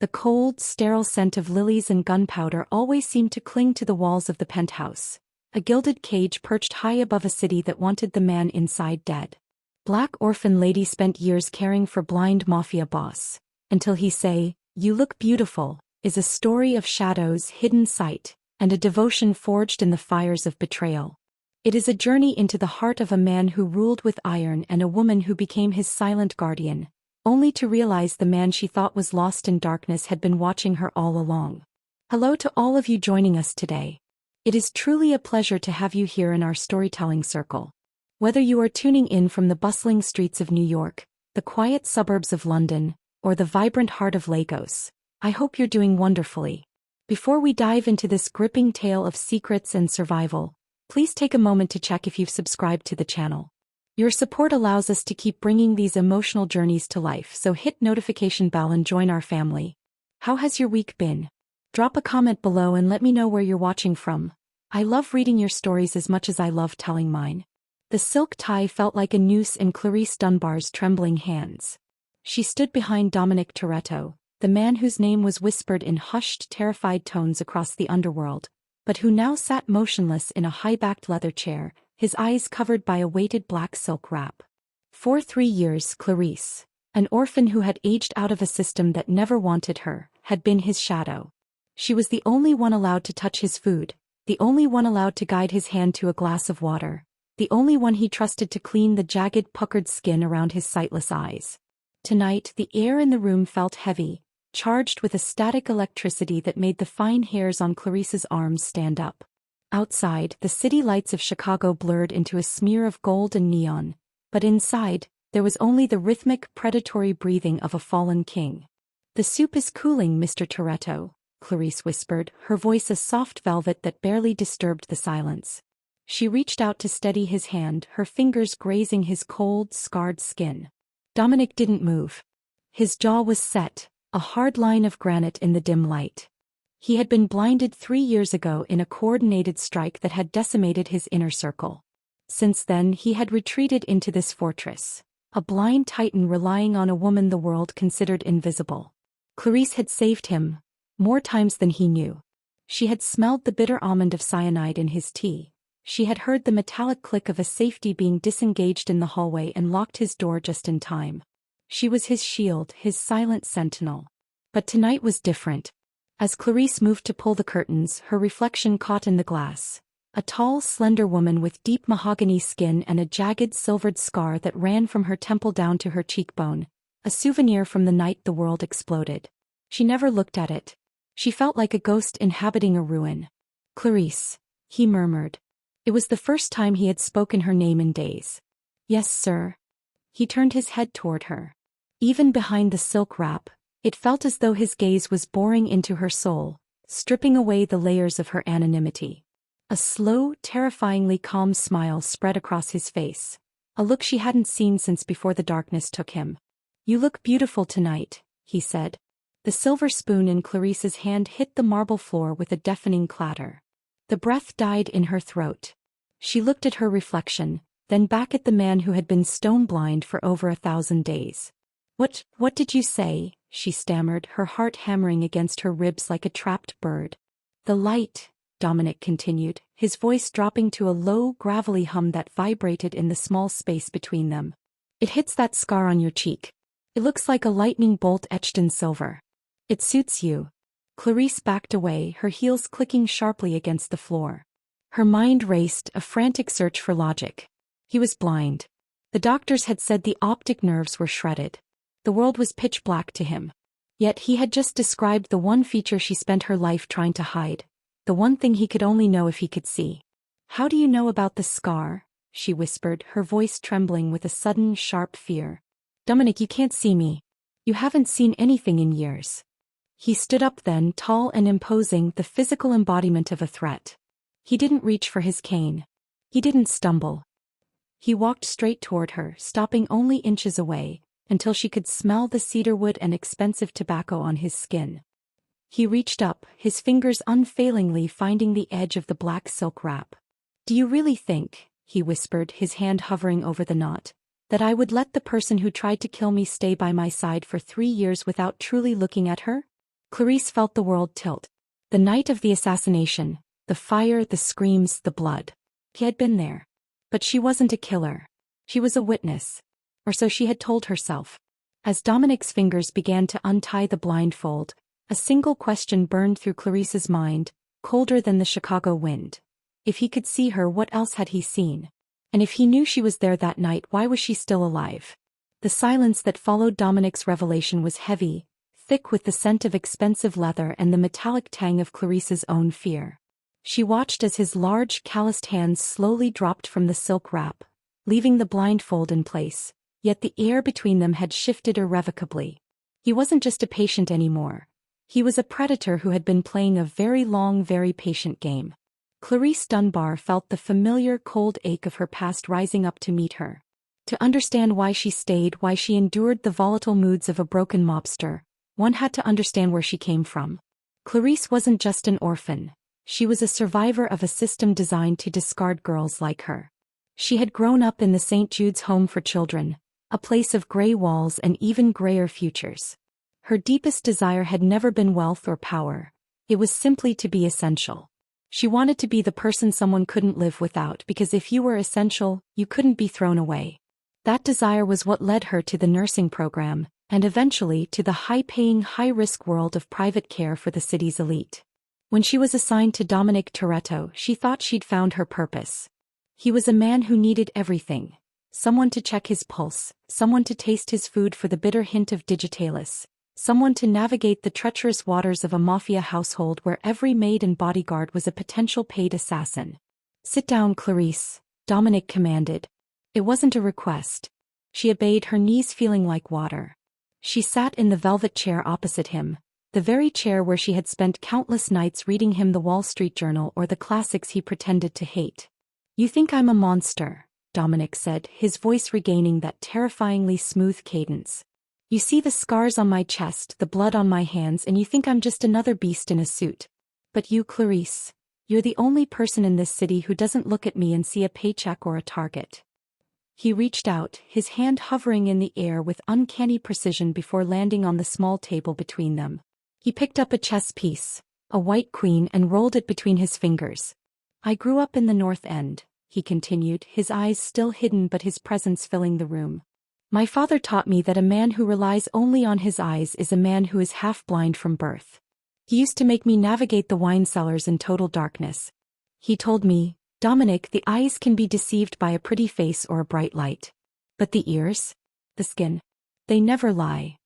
The cold, sterile scent of lilies and gunpowder always seemed to cling to the walls of the penthouse, a gilded cage perched high above a city that wanted the man inside dead. Black Orphan lady spent years caring for blind Mafia boss, until he say, "You look beautiful," is a story of shadows, hidden sight, and a devotion forged in the fires of betrayal. It is a journey into the heart of a man who ruled with iron and a woman who became his silent guardian, only to realize the man she thought was lost in darkness had been watching her all along. Hello to all of you joining us today. It is truly a pleasure to have you here in our storytelling circle. Whether you are tuning in from the bustling streets of New York, the quiet suburbs of London, or the vibrant heart of Lagos, I hope you're doing wonderfully. Before we dive into this gripping tale of secrets and survival, please take a moment to check if you've subscribed to the channel. Your support allows us to keep bringing these emotional journeys to life, so hit notification bell and join our family. How has your week been? Drop a comment below and let me know where you're watching from. I love reading your stories as much as I love telling mine. The silk tie felt like a noose in Clarice Dunbar's trembling hands. She stood behind Dominic Toretto, the man whose name was whispered in hushed, terrified tones across the underworld, but who now sat motionless in a high-backed leather chair, his eyes covered by a weighted black silk wrap. For 3 years, Clarice, an orphan who had aged out of a system that never wanted her, had been his shadow. She was the only one allowed to touch his food, the only one allowed to guide his hand to a glass of water, the only one he trusted to clean the jagged, puckered skin around his sightless eyes. Tonight, the air in the room felt heavy, charged with a static electricity that made the fine hairs on Clarice's arms stand up. Outside, the city lights of Chicago blurred into a smear of gold and neon, but inside, there was only the rhythmic, predatory breathing of a fallen king. "The soup is cooling, Mr. Toretto," Clarice whispered, her voice a soft velvet that barely disturbed the silence. She reached out to steady his hand, her fingers grazing his cold, scarred skin. Dominic didn't move. His jaw was set, a hard line of granite in the dim light. He had been blinded 3 years ago in a coordinated strike that had decimated his inner circle. Since then he had retreated into this fortress, a blind titan relying on a woman the world considered invisible. Clarice had saved him, more times than he knew. She had smelled the bitter almond of cyanide in his tea. She had heard the metallic click of a safety being disengaged in the hallway and locked his door just in time. She was his shield, his silent sentinel. But tonight was different. As Clarice moved to pull the curtains, her reflection caught in the glass. A tall, slender woman with deep mahogany skin and a jagged silvered scar that ran from her temple down to her cheekbone, a souvenir from the night the world exploded. She never looked at it. She felt like a ghost inhabiting a ruin. "Clarice," he murmured. It was the first time he had spoken her name in days. "Yes, sir." He turned his head toward her. Even behind the silk wrap, it felt as though his gaze was boring into her soul, stripping away the layers of her anonymity. A slow, terrifyingly calm smile spread across his face, a look she hadn't seen since before the darkness took him. "You look beautiful tonight," he said. The silver spoon in Clarice's hand hit the marble floor with a deafening clatter. The breath died in her throat. She looked at her reflection, then back at the man who had been stone blind for over 1,000 days. What did you say?" she stammered, her heart hammering against her ribs like a trapped bird. "The light," Dominic continued, his voice dropping to a low, gravelly hum that vibrated in the small space between them. "It hits that scar on your cheek. It looks like a lightning bolt etched in silver. It suits you." Clarice backed away, her heels clicking sharply against the floor. Her mind raced, a frantic search for logic. He was blind. The doctors had said the optic nerves were shredded. The world was pitch black to him. Yet he had just described the one feature she spent her life trying to hide, the one thing he could only know if he could see. "How do you know about the scar?" she whispered, her voice trembling with a sudden, sharp fear. "Dominic, you can't see me. You haven't seen anything in years." He stood up then, tall and imposing, the physical embodiment of a threat. He didn't reach for his cane. He didn't stumble. He walked straight toward her, stopping only inches away, until she could smell the cedarwood and expensive tobacco on his skin. He reached up, his fingers unfailingly finding the edge of the black silk wrap. "Do you really think," he whispered, his hand hovering over the knot, "that I would let the person who tried to kill me stay by my side for 3 years without truly looking at her? Clarice felt the world tilt. The night of the assassination, the fire, the screams, the blood. He had been there. But she wasn't a killer. She was a witness. Or so she had told herself. As Dominic's fingers began to untie the blindfold, a single question burned through Clarice's mind, colder than the Chicago wind. If he could see her, what else had he seen? And if he knew she was there that night, why was she still alive? The silence that followed Dominic's revelation was heavy, thick with the scent of expensive leather and the metallic tang of Clarice's own fear. She watched as his large, calloused hands slowly dropped from the silk wrap, leaving the blindfold in place, yet the air between them had shifted irrevocably. He wasn't just a patient anymore. He was a predator who had been playing a very long, very patient game. Clarice Dunbar felt the familiar cold ache of her past rising up to meet her. To understand why she stayed, why she endured the volatile moods of a broken mobster, one had to understand where she came from. Clarice wasn't just an orphan. She was a survivor of a system designed to discard girls like her. She had grown up in the St. Jude's Home for Children, a place of gray walls and even grayer futures. Her deepest desire had never been wealth or power. It was simply to be essential. She wanted to be the person someone couldn't live without, because if you were essential, you couldn't be thrown away. That desire was what led her to the nursing program, and eventually to the high-paying, high-risk world of private care for the city's elite. When she was assigned to Dominic Toretto, she thought she'd found her purpose. He was a man who needed everything. Someone to check his pulse, someone to taste his food for the bitter hint of digitalis, someone to navigate the treacherous waters of a mafia household where every maid and bodyguard was a potential paid assassin. "Sit down, Clarice," Dominic commanded. It wasn't a request. She obeyed, her knees feeling like water. She sat in the velvet chair opposite him, the very chair where she had spent countless nights reading him the Wall Street Journal or the classics he pretended to hate. "You think I'm a monster," Dominic said, his voice regaining that terrifyingly smooth cadence. "You see the scars on my chest, the blood on my hands, and you think I'm just another beast in a suit. But you, Clarice, you're the only person in this city who doesn't look at me and see a paycheck or a target." He reached out, his hand hovering in the air with uncanny precision before landing on the small table between them. He picked up a chess piece, a white queen, and rolled it between his fingers. "I grew up in the North End," he continued, his eyes still hidden but his presence filling the room. "My father taught me that a man who relies only on his eyes is a man who is half blind from birth. He used to make me navigate the wine cellars in total darkness. He told me, 'Dominic, the eyes can be deceived by a pretty face or a bright light. But the ears? The skin? They never lie.'"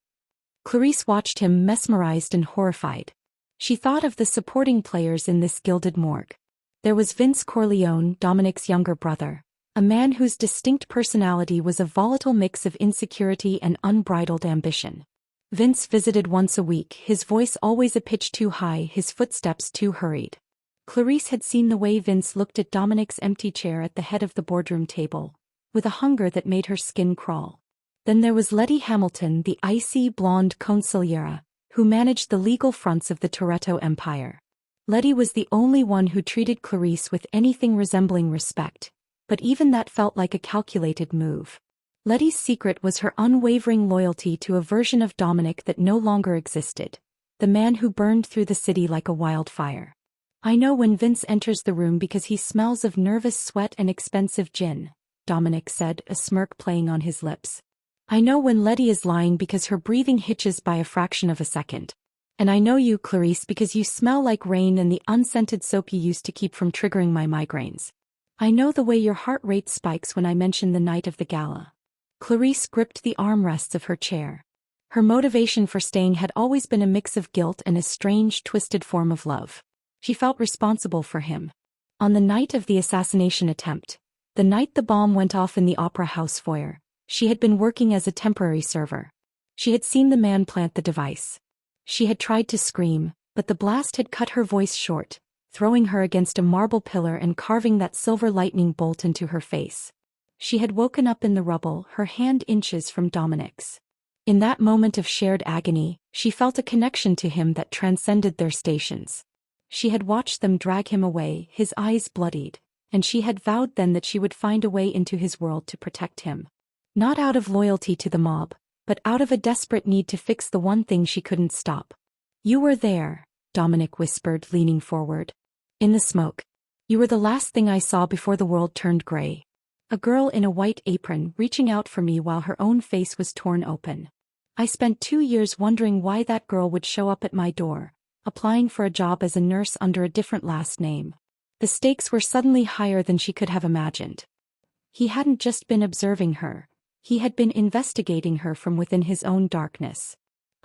Clarice watched him, mesmerized and horrified. She thought of the supporting players in this gilded morgue. There was Vince Corleone, Dominic's younger brother, a man whose distinct personality was a volatile mix of insecurity and unbridled ambition. Vince visited once a week, his voice always a pitch too high, his footsteps too hurried. Clarice had seen the way Vince looked at Dominic's empty chair at the head of the boardroom table, with a hunger that made her skin crawl. Then there was Letty Hamilton, the icy, blonde consigliera, who managed the legal fronts of the Toretto empire. Letty was the only one who treated Clarice with anything resembling respect, but even that felt like a calculated move. Letty's secret was her unwavering loyalty to a version of Dominic that no longer existed, the man who burned through the city like a wildfire. "I know when Vince enters the room because he smells of nervous sweat and expensive gin," Dominic said, a smirk playing on his lips. "I know when Letty is lying because her breathing hitches by a fraction of a second. And I know you, Clarice, because you smell like rain and the unscented soap you used to keep from triggering my migraines. I know the way your heart rate spikes when I mention the night of the gala." Clarice gripped the armrests of her chair. Her motivation for staying had always been a mix of guilt and a strange, twisted form of love. She felt responsible for him. On the night of the assassination attempt, the night the bomb went off in the Opera House foyer, she had been working as a temporary server. She had seen the man plant the device. She had tried to scream, but the blast had cut her voice short, throwing her against a marble pillar and carving that silver lightning bolt into her face. She had woken up in the rubble, her hand inches from Dominic's. In that moment of shared agony, she felt a connection to him that transcended their stations. She had watched them drag him away, his eyes bloodied, and she had vowed then that she would find a way into his world to protect him. Not out of loyalty to the mob, but out of a desperate need to fix the one thing she couldn't stop. You were there, Dominic whispered, leaning forward. In the smoke. You were the last thing I saw before the world turned gray. A girl in a white apron reaching out for me while her own face was torn open. I spent 2 years wondering why that girl would show up at my door, applying for a job as a nurse under a different last name. The stakes were suddenly higher than she could have imagined. He hadn't just been observing her. He had been investigating her from within his own darkness.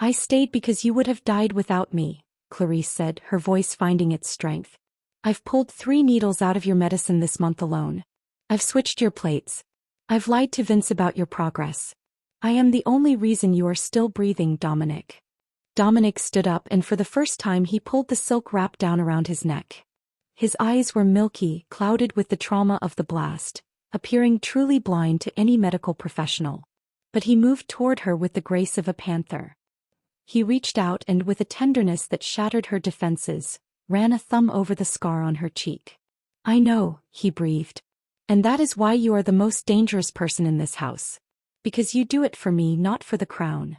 I stayed because you would have died without me, Clarice said, her voice finding its strength. I've pulled 3 needles out of your medicine this month alone. I've switched your plates. I've lied to Vince about your progress. I am the only reason you are still breathing, Dominic. Dominic stood up, and for the first time he pulled the silk wrap down around his neck. His eyes were milky, clouded with the trauma of the blast, appearing truly blind to any medical professional. But he moved toward her with the grace of a panther. He reached out and, with a tenderness that shattered her defenses, ran a thumb over the scar on her cheek. I know, he breathed. And that is why you are the most dangerous person in this house. Because you do it for me, not for the crown.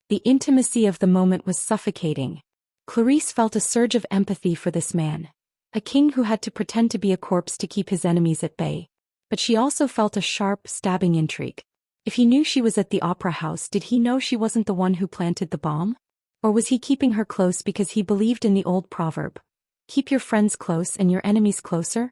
The intimacy of the moment was suffocating. Clarice felt a surge of empathy for this man. A king who had to pretend to be a corpse to keep his enemies at bay. But she also felt a sharp, stabbing intrigue. If he knew she was at the opera house, did he know she wasn't the one who planted the bomb? Or was he keeping her close because he believed in the old proverb, keep your friends close and your enemies closer?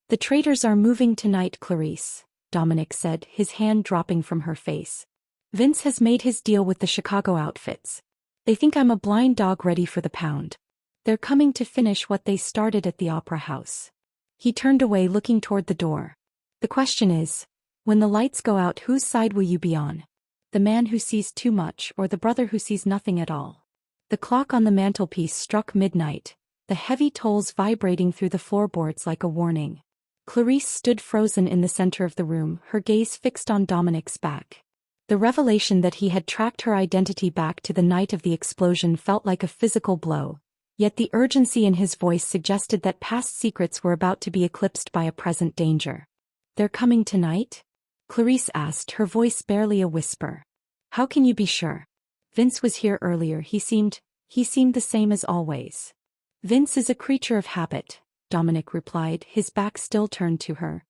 The traitors are moving tonight, Clarice, Dominic said, his hand dropping from her face. Vince has made his deal with the Chicago outfits. They think I'm a blind dog ready for the pound. They're coming to finish what they started at the opera house. He turned away, looking toward the door. The question is, when the lights go out, whose side will you be on? The man who sees too much, or the brother who sees nothing at all? The clock on the mantelpiece struck midnight, the heavy tolls vibrating through the floorboards like a warning. Clarice stood frozen in the center of the room, her gaze fixed on Dominic's back. The revelation that he had tracked her identity back to the night of the explosion felt like a physical blow, yet the urgency in his voice suggested that past secrets were about to be eclipsed by a present danger. They're coming tonight? Clarice asked, her voice barely a whisper. How can you be sure? Vince was here earlier. He seemed the same as always. Vince is a creature of habit, Dominic replied, his back still turned to her.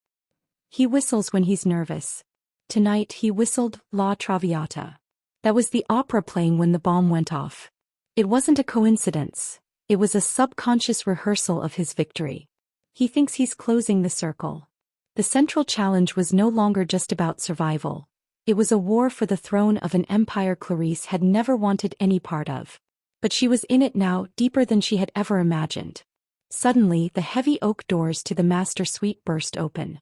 He whistles when he's nervous. Tonight he whistled La Traviata. That was the opera playing when the bomb went off. It wasn't a coincidence. It was a subconscious rehearsal of his victory. He thinks he's closing the circle. The central challenge was no longer just about survival. It was a war for the throne of an empire Clarice had never wanted any part of. But she was in it now, deeper than she had ever imagined. Suddenly, the heavy oak doors to the master suite burst open.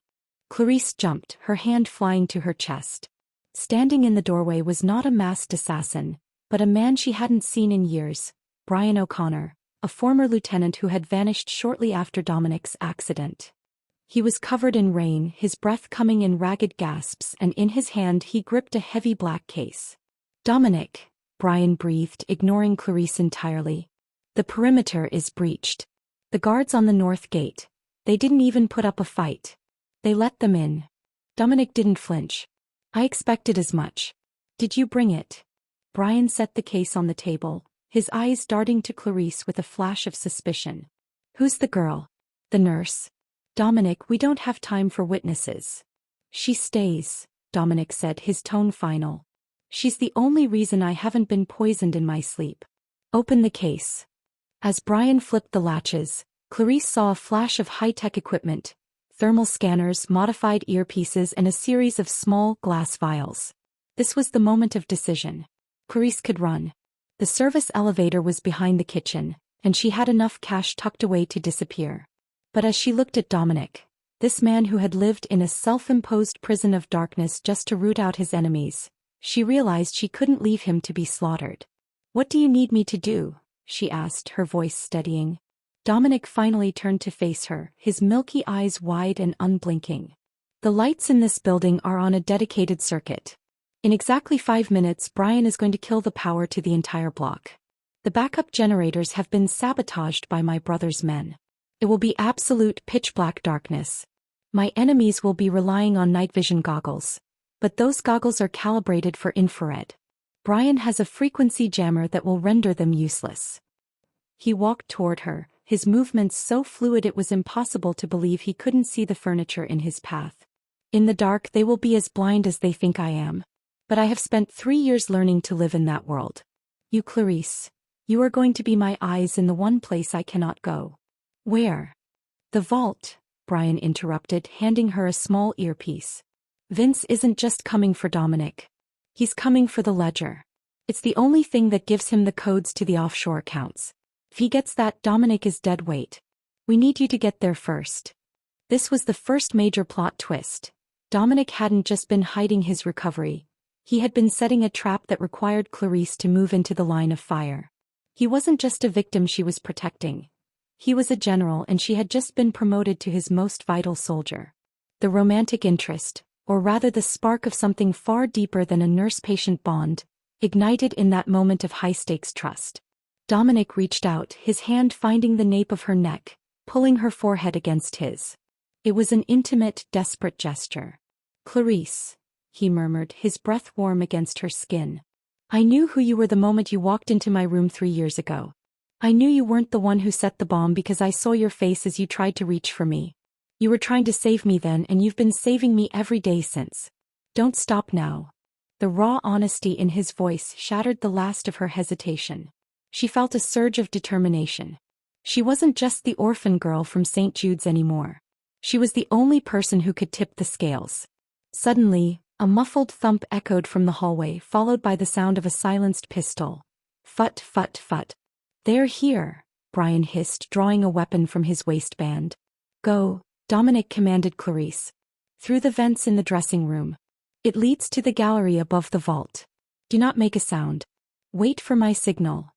Clarice jumped, her hand flying to her chest. Standing in the doorway was not a masked assassin, but a man she hadn't seen in years, Brian O'Connor, a former lieutenant who had vanished shortly after Dominic's accident. He was covered in rain, his breath coming in ragged gasps, and in his hand he gripped a heavy black case. Dominic, Brian breathed, ignoring Clarice entirely. The perimeter is breached. The guards on the north gate. They didn't even put up a fight. They let them in. Dominic didn't flinch. I expected as much. Did you bring it? Brian set the case on the table, his eyes darting to Clarice with a flash of suspicion. Who's the girl? The nurse. Dominic, we don't have time for witnesses. She stays, Dominic said, his tone final. She's the only reason I haven't been poisoned in my sleep. Open the case. As Brian flipped the latches, Clarice saw a flash of high-tech equipment, thermal scanners, modified earpieces, and a series of small, glass vials. This was the moment of decision. Clarice could run. The service elevator was behind the kitchen, and she had enough cash tucked away to disappear. But as she looked at Dominic, this man who had lived in a self-imposed prison of darkness just to root out his enemies, she realized she couldn't leave him to be slaughtered. What do you need me to do? She asked, her voice steadying. Dominic finally turned to face her, his milky eyes wide and unblinking. The lights in this building are on a dedicated circuit. In exactly 5 minutes, Brian is going to kill the power to the entire block. The backup generators have been sabotaged by my brother's men. It will be absolute pitch-black darkness. My enemies will be relying on night vision goggles. But those goggles are calibrated for infrared. Brian has a frequency jammer that will render them useless. He walked toward her, his movements so fluid it was impossible to believe he couldn't see the furniture in his path. In the dark they will be as blind as they think I am. But I have spent 3 years learning to live in that world. You, Clarice. You are going to be my eyes in the one place I cannot go. Where? The vault, Brian interrupted, handing her a small earpiece. Vince isn't just coming for Dominic. He's coming for the ledger. It's the only thing that gives him the codes to the offshore accounts. If he gets that, Dominic is dead weight. We need you to get there first. This was the first major plot twist. Dominic hadn't just been hiding his recovery. He had been setting a trap that required Clarice to move into the line of fire. He wasn't just a victim she was protecting. He was a general, and she had just been promoted to his most vital soldier. The romantic interest, or rather the spark of something far deeper than a nurse-patient bond, ignited in that moment of high-stakes trust. Dominic reached out, his hand finding the nape of her neck, pulling her forehead against his. It was an intimate, desperate gesture. "Clarice," he murmured, his breath warm against her skin. "I knew who you were the moment you walked into my room 3 years ago. I knew you weren't the one who set the bomb because I saw your face as you tried to reach for me. You were trying to save me then, and you've been saving me every day since. Don't stop now." The raw honesty in his voice shattered the last of her hesitation. She felt a surge of determination. She wasn't just the orphan girl from St. Jude's anymore. She was the only person who could tip the scales. Suddenly, a muffled thump echoed from the hallway, followed by the sound of a silenced pistol. "Fut, fut, fut. They're here," Brian hissed, drawing a weapon from his waistband. "Go," Dominic commanded Clarice. "Through the vents in the dressing room. It leads to the gallery above the vault. Do not make a sound. Wait for my signal."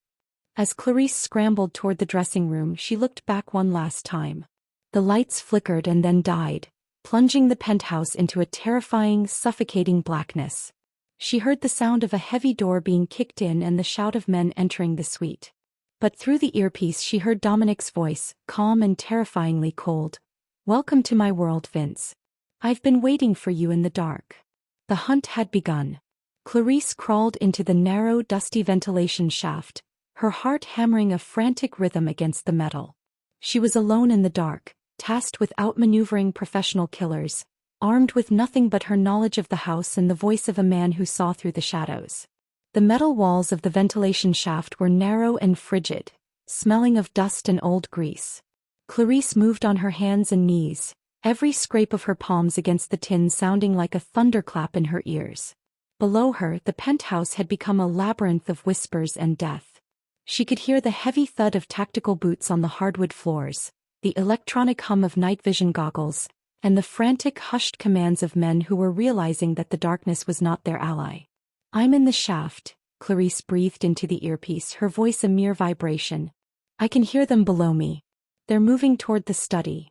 As Clarice scrambled toward the dressing room, she looked back one last time. The lights flickered and then died, plunging the penthouse into a terrifying, suffocating blackness. She heard the sound of a heavy door being kicked in and the shout of men entering the suite. But through the earpiece she heard Dominic's voice, calm and terrifyingly cold. "Welcome to my world, Vince. I've been waiting for you in the dark." The hunt had begun. Clarice crawled into the narrow, dusty ventilation shaft, her heart hammering a frantic rhythm against the metal. She was alone in the dark, tasked with outmaneuvering professional killers, armed with nothing but her knowledge of the house and the voice of a man who saw through the shadows. The metal walls of the ventilation shaft were narrow and frigid, smelling of dust and old grease. Clarice moved on her hands and knees, every scrape of her palms against the tin sounding like a thunderclap in her ears. Below her, the penthouse had become a labyrinth of whispers and death. She could hear the heavy thud of tactical boots on the hardwood floors, the electronic hum of night vision goggles, and the frantic, hushed commands of men who were realizing that the darkness was not their ally. "I'm in the shaft," Clarice breathed into the earpiece, her voice a mere vibration. "I can hear them below me. They're moving toward the study."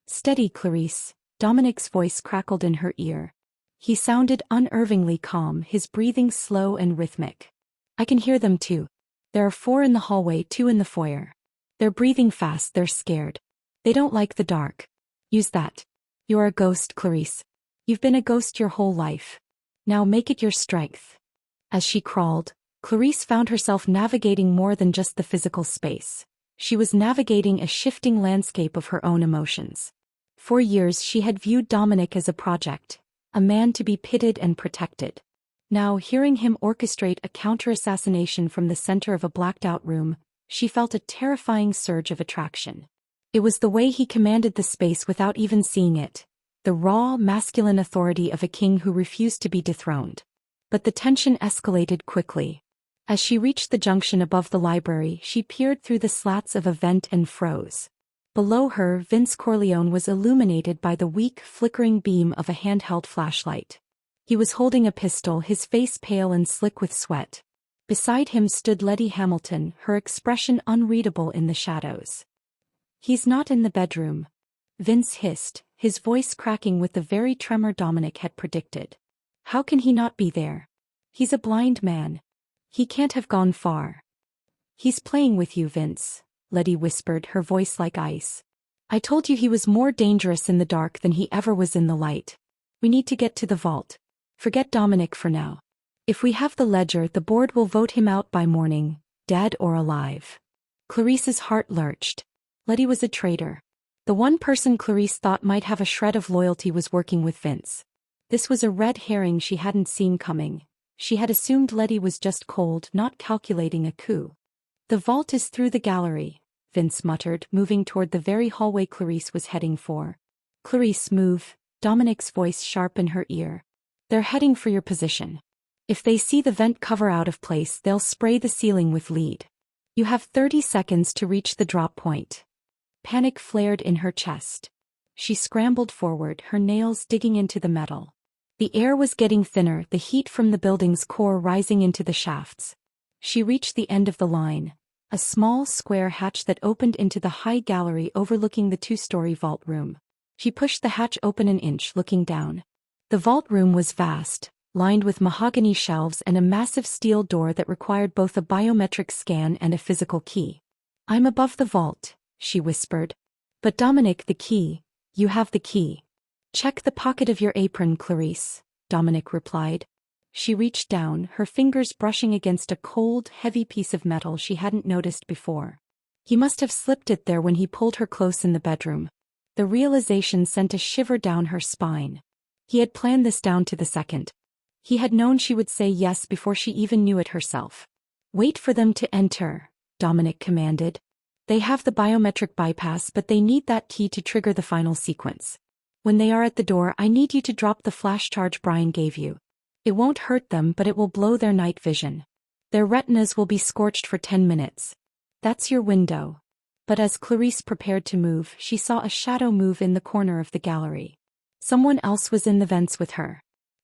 "Steady, Clarice," Dominic's voice crackled in her ear. He sounded unervingly calm, his breathing slow and rhythmic. "I can hear them too. There are 4 in the hallway, 2 in the foyer. They're breathing fast, they're scared. They don't like the dark. Use that. You're a ghost, Clarice. You've been a ghost your whole life. Now make it your strength." As she crawled, Clarice found herself navigating more than just the physical space. She was navigating a shifting landscape of her own emotions. For years she had viewed Dominic as a project, a man to be pitted and protected. Now, hearing him orchestrate a counter-assassination from the center of a blacked-out room, she felt a terrifying surge of attraction. It was the way he commanded the space without even seeing it, the raw, masculine authority of a king who refused to be dethroned. But the tension escalated quickly. As she reached the junction above the library, she peered through the slats of a vent and froze. Below her, Vince Corleone was illuminated by the weak, flickering beam of a handheld flashlight. He was holding a pistol, his face pale and slick with sweat. Beside him stood Letty Hamilton, her expression unreadable in the shadows. "He's not in the bedroom," Vince hissed, his voice cracking with the very tremor Dominic had predicted. "How can he not be there? He's a blind man. He can't have gone far." "He's playing with you, Vince," Letty whispered, her voice like ice. "I told you he was more dangerous in the dark than he ever was in the light. We need to get to the vault. Forget Dominic for now. If we have the ledger, the board will vote him out by morning, dead or alive." Clarice's heart lurched. Letty was a traitor. The one person Clarice thought might have a shred of loyalty was working with Vince. This was a red herring she hadn't seen coming. She had assumed Letty was just cold, not calculating a coup. The vault is through the gallery, Vince muttered, moving toward the very hallway Clarice was heading for. Clarice, move, Dominic's voice sharp in her ear. They're heading for your position. If they see the vent cover out of place, they'll spray the ceiling with lead. You have 30 seconds to reach the drop point. Panic flared in her chest. She scrambled forward, her nails digging into the metal. The air was getting thinner, the heat from the building's core rising into the shafts. She reached the end of the line, a small square hatch that opened into the high gallery overlooking the two-story vault room. She pushed the hatch open an inch, looking down. The vault room was vast, lined with mahogany shelves and a massive steel door that required both a biometric scan and a physical key. I'm above the vault, she whispered. But Dominic, the key. You have the key. Check the pocket of your apron, Clarice, Dominic replied. She reached down, her fingers brushing against a cold, heavy piece of metal she hadn't noticed before. He must have slipped it there when he pulled her close in the bedroom. The realization sent a shiver down her spine. He had planned this down to the second. He had known she would say yes before she even knew it herself. Wait for them to enter, Dominic commanded. They have the biometric bypass, but they need that key to trigger the final sequence. When they are at the door, I need you to drop the flash charge Brian gave you. It won't hurt them, but it will blow their night vision. Their retinas will be scorched for 10 minutes. That's your window. But as Clarice prepared to move, she saw a shadow move in the corner of the gallery. Someone else was in the vents with her.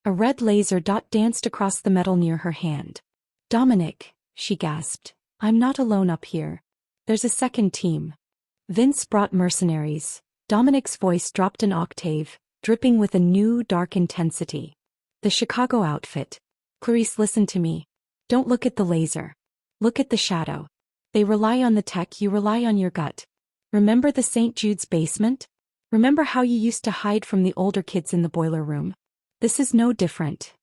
A red laser dot danced across the metal near her hand. Dominic, she gasped. I'm not alone up here. There's a second team. Vince brought mercenaries. Dominic's voice dropped an octave, dripping with a new, dark intensity. The Chicago outfit. Clarice, listen to me. Don't look at the laser. Look at the shadow. They rely on the tech, you rely on your gut. Remember the St. Jude's basement? Remember how you used to hide from the older kids in the boiler room? This is no different.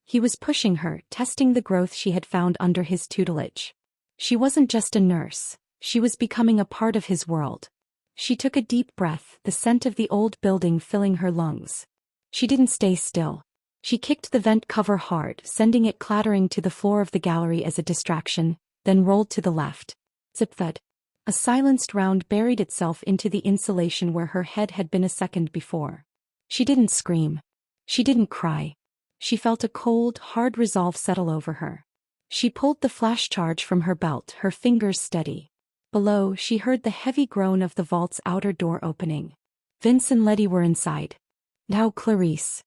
He was pushing her, testing the growth she had found under his tutelage. She wasn't just a nurse. She was becoming a part of his world. She took a deep breath, the scent of the old building filling her lungs. She didn't stay still. She kicked the vent cover hard, sending it clattering to the floor of the gallery as a distraction, then rolled to the left. Zip-thud. A silenced round buried itself into the insulation where her head had been a second before. She didn't scream. She didn't cry. She felt a cold, hard resolve settle over her. She pulled the flash charge from her belt, her fingers steady. Below, she heard the heavy groan of the vault's outer door opening. Vince and Letty were inside. Now, Clarice.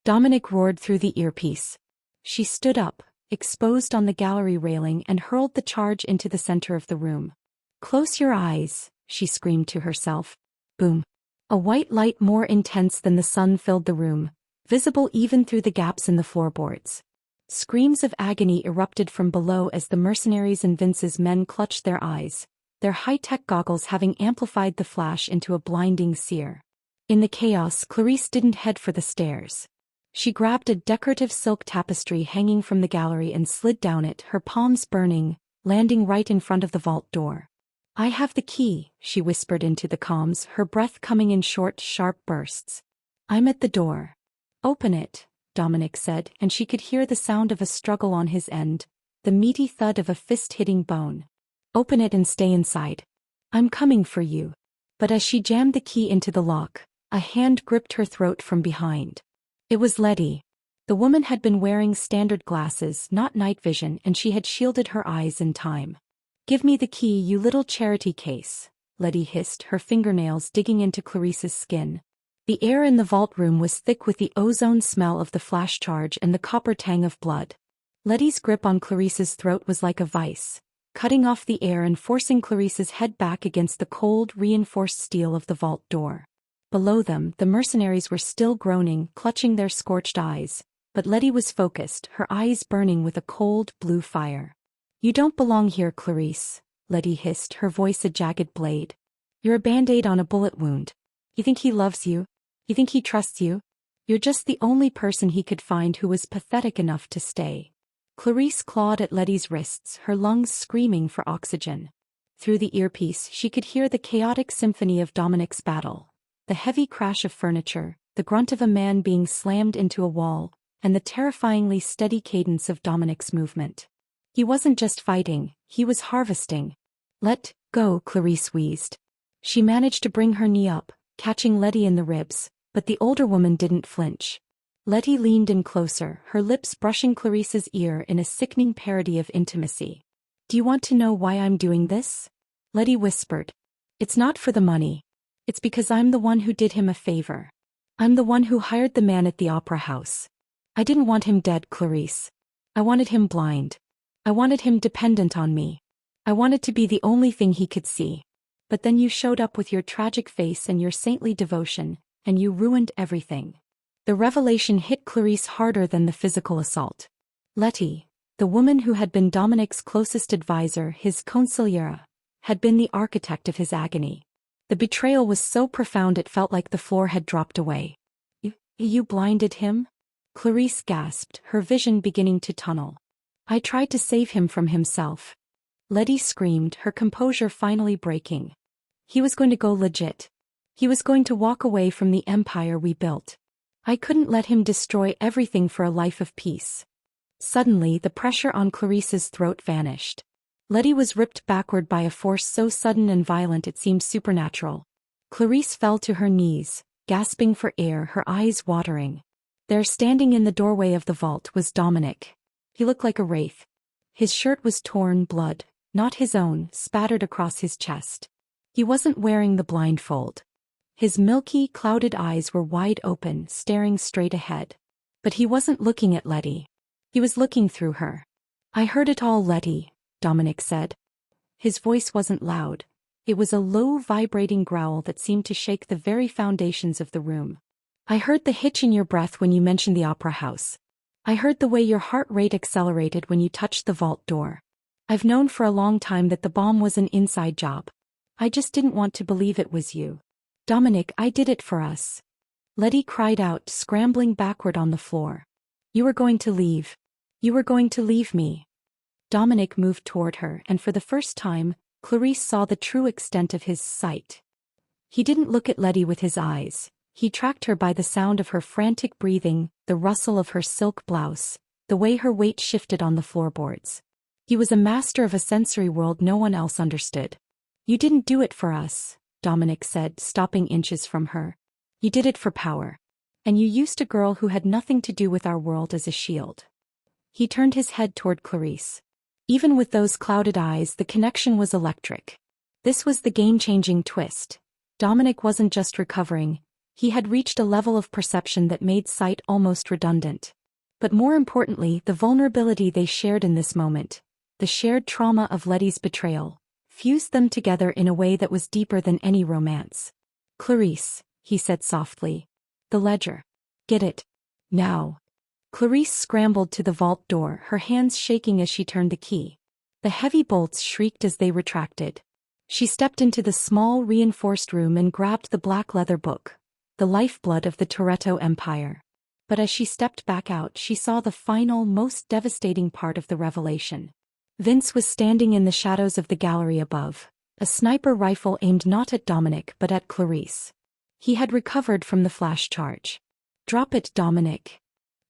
Dominic roared through the earpiece. She stood up, exposed on the gallery railing, and hurled the charge into the center of the room. Close your eyes, she screamed to herself. Boom. A white light more intense than the sun filled the room, visible even through the gaps in the floorboards. Screams of agony erupted from below as the mercenaries and Vince's men clutched their eyes, their high-tech goggles having amplified the flash into a blinding sear. In the chaos, Clarice didn't head for the stairs. She grabbed a decorative silk tapestry hanging from the gallery and slid down it, her palms burning, landing right in front of the vault door. I have the key, she whispered into the comms, her breath coming in short, sharp bursts. I'm at the door. Open it, Dominic said, and she could hear the sound of a struggle on his end, the meaty thud of a fist hitting bone. Open it and stay inside. I'm coming for you. But as she jammed the key into the lock, a hand gripped her throat from behind. It was Letty. The woman had been wearing standard glasses, not night vision, and she had shielded her eyes in time. Give me the key, you little charity case, Letty hissed, her fingernails digging into Clarice's skin. The air in the vault room was thick with the ozone smell of the flash charge and the copper tang of blood. Letty's grip on Clarice's throat was like a vice, cutting off the air and forcing Clarice's head back against the cold, reinforced steel of the vault door. Below them, the mercenaries were still groaning, clutching their scorched eyes, but Letty was focused, her eyes burning with a cold, blue fire. You don't belong here, Clarice, Letty hissed, her voice a jagged blade. You're a band-aid on a bullet wound. You think he loves you? You think he trusts you? You're just the only person he could find who was pathetic enough to stay. Clarice clawed at Letty's wrists, her lungs screaming for oxygen. Through the earpiece she could hear the chaotic symphony of Dominic's battle. The heavy crash of furniture, the grunt of a man being slammed into a wall, and the terrifyingly steady cadence of Dominic's movement. He wasn't just fighting, he was harvesting. "Let go," Clarice wheezed. She managed to bring her knee up, catching Letty in the ribs, but the older woman didn't flinch. Letty leaned in closer, her lips brushing Clarice's ear in a sickening parody of intimacy. "Do you want to know why I'm doing this?" Letty whispered. "It's not for the money. It's because I'm the one who did him a favor. I'm the one who hired the man at the opera house. I didn't want him dead, Clarice. I wanted him blind. I wanted him dependent on me. I wanted to be the only thing he could see. But then you showed up with your tragic face and your saintly devotion, and you ruined everything." The revelation hit Clarice harder than the physical assault. Letty, the woman who had been Dominic's closest advisor, his consigliere, had been the architect of his agony. The betrayal was so profound it felt like the floor had dropped away. You blinded him?" Clarice gasped, her vision beginning to tunnel. "I tried to save him from himself." Letty screamed, her composure finally breaking. "He was going to go legit. He was going to walk away from the empire we built. I couldn't let him destroy everything for a life of peace." Suddenly the pressure on Clarice's throat vanished. Letty was ripped backward by a force so sudden and violent it seemed supernatural. Clarice fell to her knees, gasping for air, her eyes watering. There, standing in the doorway of the vault, was Dominic. He looked like a wraith. His shirt was torn, blood, not his own, spattered across his chest. He wasn't wearing the blindfold. His milky, clouded eyes were wide open, staring straight ahead. But he wasn't looking at Letty. He was looking through her. "I heard it all, Letty," Dominic said. His voice wasn't loud. It was a low, vibrating growl that seemed to shake the very foundations of the room. "I heard the hitch in your breath when you mentioned the opera house. I heard the way your heart rate accelerated when you touched the vault door. I've known for a long time that the bomb was an inside job. I just didn't want to believe it was you. Dominic, I did it for us." Letty cried out, scrambling backward on the floor. "You were going to leave. You were going to leave me." Dominic moved toward her, and for the first time, Clarice saw the true extent of his sight. He didn't look at Letty with his eyes. He tracked her by the sound of her frantic breathing, the rustle of her silk blouse, the way her weight shifted on the floorboards. He was a master of a sensory world no one else understood. "You didn't do it for us," Dominic said, stopping inches from her. "You did it for power. And you used a girl who had nothing to do with our world as a shield." He turned his head toward Clarice. Even with those clouded eyes, the connection was electric. This was the game-changing twist. Dominic wasn't just recovering. He had reached a level of perception that made sight almost redundant. But more importantly, the vulnerability they shared in this moment, the shared trauma of Letty's betrayal, fused them together in a way that was deeper than any romance. "Clarice," he said softly. "The ledger. Get it. Now." Clarice scrambled to the vault door, her hands shaking as she turned the key. The heavy bolts shrieked as they retracted. She stepped into the small, reinforced room and grabbed the black leather book, the lifeblood of the Toretto Empire. But as she stepped back out, she saw the final, most devastating part of the revelation. Vince was standing in the shadows of the gallery above, a sniper rifle aimed not at Dominic but at Clarice. He had recovered from the flash charge. "Drop it, Dominic,"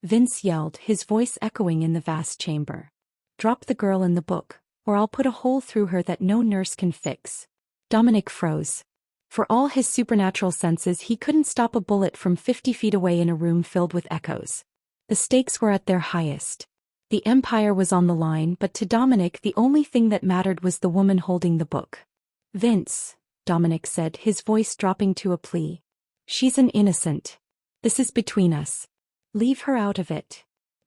Vince yelled, his voice echoing in the vast chamber. "Drop the girl in the book, or I'll put a hole through her that no nurse can fix." Dominic froze. For all his supernatural senses, he couldn't stop a bullet from 50 feet away in a room filled with echoes. The stakes were at their highest. The Empire was on the line, but to Dominic the only thing that mattered was the woman holding the book. "Vince," Dominic said, his voice dropping to a plea. "She's an innocent. This is between us. Leave her out of it.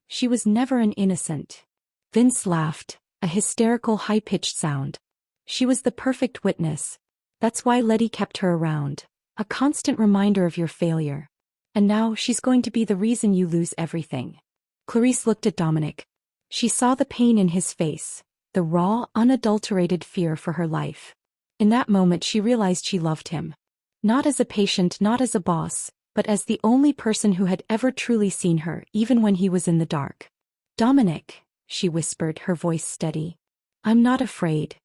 She was never an innocent." Vince laughed, a hysterical high-pitched sound. "She was the perfect witness. That's why Letty kept her around. A constant reminder of your failure. And now she's going to be the reason you lose everything." Clarice looked at Dominic. She saw the pain in his face, the raw, unadulterated fear for her life. In that moment she realized she loved him. Not as a patient, not as a boss, but as the only person who had ever truly seen her, even when he was in the dark. "Dominic," she whispered, her voice steady. "I'm not afraid.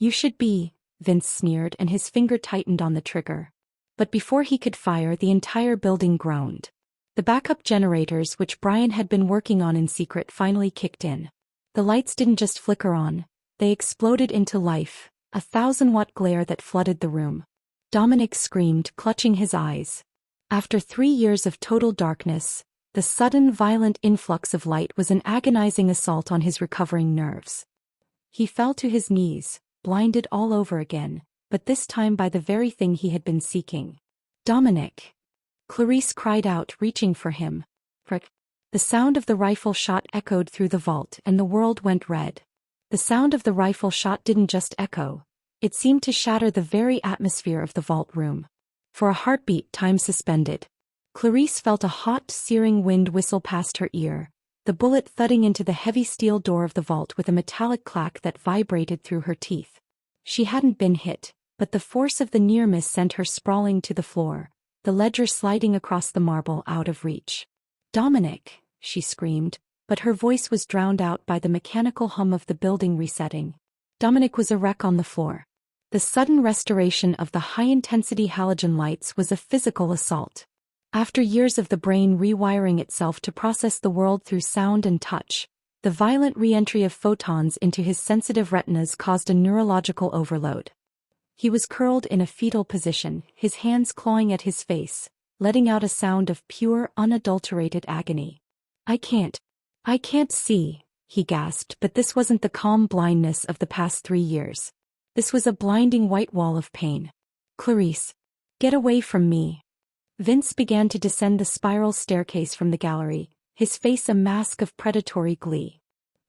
You should be, Vince sneered and his finger tightened on the trigger. But before he could fire, the entire building groaned. The backup generators which Brian had been working on in secret finally kicked in. The lights didn't just flicker on, they exploded into life, a 1,000-watt glare that flooded the room. Dominic screamed, clutching his eyes. After 3 years of total darkness, the sudden violent influx of light was an agonizing assault on his recovering nerves. He fell to his knees, blinded all over again, but this time by the very thing he had been seeking. Dominic! Clarice cried out, reaching for him. Frick! The sound of the rifle shot echoed through the vault and the world went red. The sound of the rifle shot didn't just echo, it seemed to shatter the very atmosphere of the vault room. For a heartbeat, time suspended. Clarice felt a hot, searing wind whistle past her ear, the bullet thudding into the heavy steel door of the vault with a metallic clack that vibrated through her teeth. She hadn't been hit, but the force of the near miss sent her sprawling to the floor, the ledger sliding across the marble out of reach. "Dominic!" she screamed, but her voice was drowned out by the mechanical hum of the building resetting. Dominic was a wreck on the floor. The sudden restoration of the high-intensity halogen lights was a physical assault. After years of the brain rewiring itself to process the world through sound and touch, the violent re-entry of photons into his sensitive retinas caused a neurological overload. He was curled in a fetal position, his hands clawing at his face, letting out a sound of pure, unadulterated agony. I can't see," he gasped, but this wasn't the calm blindness of the past 3 years. This was a blinding white wall of pain. "Clarice! Get away from me!" Vince began to descend the spiral staircase from the gallery, his face a mask of predatory glee.